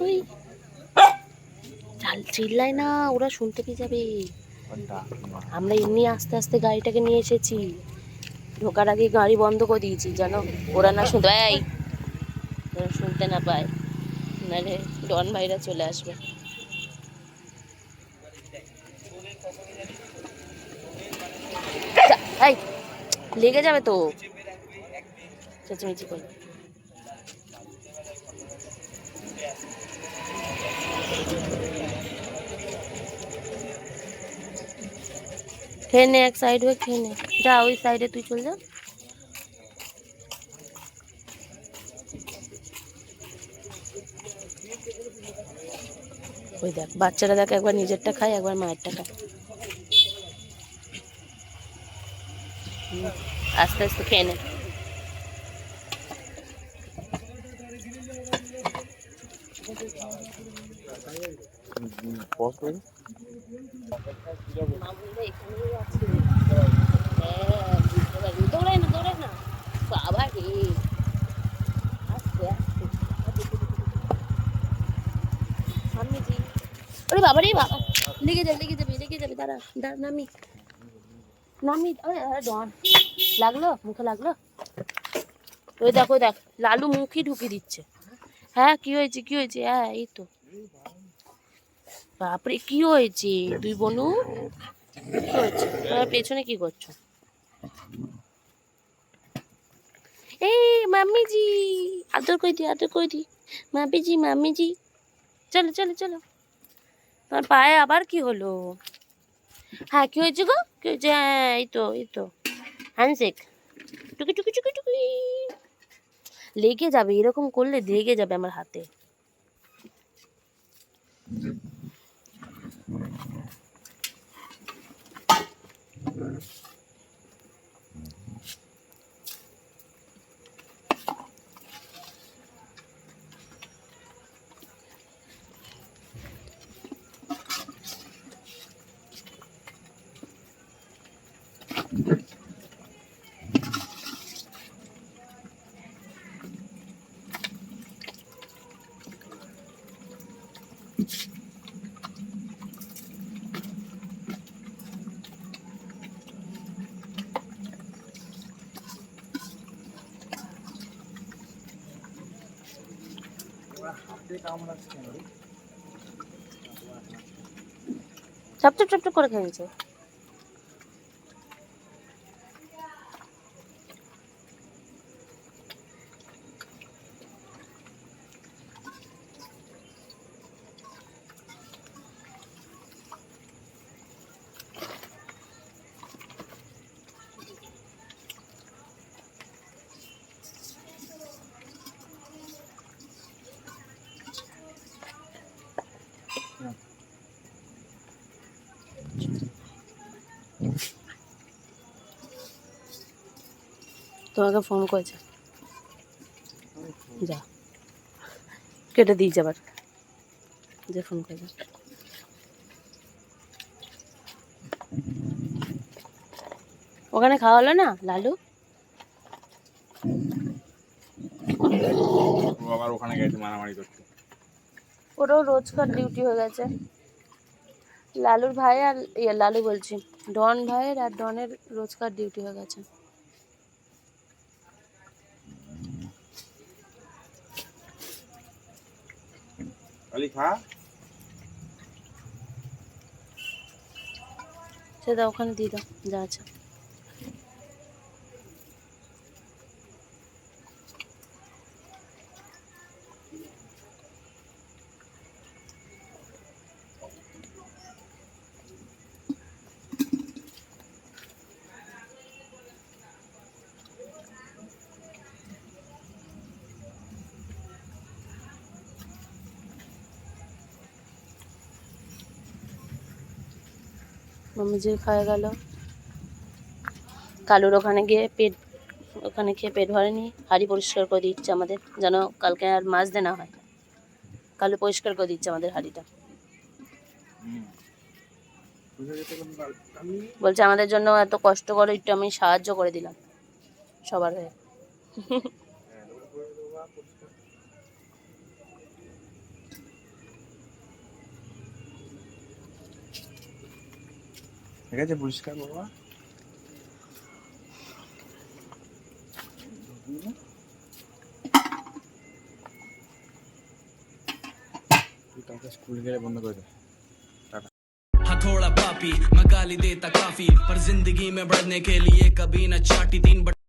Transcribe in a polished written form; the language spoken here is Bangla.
ওই চাল চিল্লাই না, ওরা শুনতে পেয়ে যাবে। আমরা এমনি আস্তে আস্তে গাড়িটাকে নিয়ে এসেছি, ঢোকার আগে গাড়ি বন্ধ করে দিয়েছি যেন ওরা না শুনতে পায়, ওরা শুনতে না পায়, নাহলে ডন ভাইরা চলে আসবে। এই লেগে যাবে তো, চেঁচামেচি করে। খেয়ে নে, এক সাইড হয়ে খেয়ে নে, যা ওই সাইডে তুই চল যা। ওই দেখ বাচ্চারা, দেখ একবার নিজেরটা খায় একবার মায়েরটা খায়। আস্তে আস্তে খেয়ে নে। দৌড়ায় না, দৌড়ায় না বাবা রে, আস্তে আস্তে। ওরে বাবা রে বাবা, লেগে যাবে লেগে যাবে লেগে যাবে, দাঁড়া দাঁড়া, নামি নামি। ডন লাগলো, মুখে লাগলো। ওই দেখ ওই দেখ, লালু মুখই ঢুকিয়ে দিচ্ছে। হ্যাঁ কি হয়েছে কি হয়েছে, হ্যাঁ এই তো। বাপরে কি হয়েছে দুই বোনু, কি হয়েছে? পেছনে কি করছো? এই মাম্মিজি, আদর করে দি আদর করে দি, মাম্মিজি মাম্মিজি। চলো চলো চলো। তোমার পায়ে আবার কি হলো? হ্যাঁ কি হয়েছে গো, কি হয়েছে? হ্যাঁ এই তো এই তো, হ্যান্ডশেক। টুকি টুকি টুকি টুকি। লেগে যাবে, এরকম করলে লেগে যাবে আমার হাতে। চপচপ চপচপ করে খেয়েছে। তোমাকে ফোন করেছে, যা কেটে দিয়েছে আবার, যে ফোন করেছে। ওখানে খাওয়া হলো না লালু? আবার ওখানে গেছে মারামারি করতে। ওটাও রোজকার ডিউটি হয়ে গেছে। লালুর ভাই আর লালু বলছি, ডন ভাইয়ের আর ডনের রোজকার ডিউটি হয়ে গেছে। খা সেটা ওখানে দিয়ে দাও যা আছে। মাম্মি যে খাওয়া গেল, কালুর ওখানে গিয়ে পেট, ওখানে খেয়ে পেট ভরেনি, হাঁড়ি পরিষ্কার করে দিচ্ছে আমাদের, যেন কালকে আর মাছ দেনা হয়। কালু পরিষ্কার করে দিচ্ছে আমাদের হাঁড়িটা, বলছে আমাদের জন্য এত কষ্ট করে, একটু আমি সাহায্য করে দিলাম সবার হয়ে। ঠিক আছে পরিষ্কার বাবা। তুই কালকে স্কুল গেলে বন্ধ করে দে। हथौड़ा पापी मैं गाली देता काफी पर जिंदगी में बढ़ने के लिए कभी न चाटी 3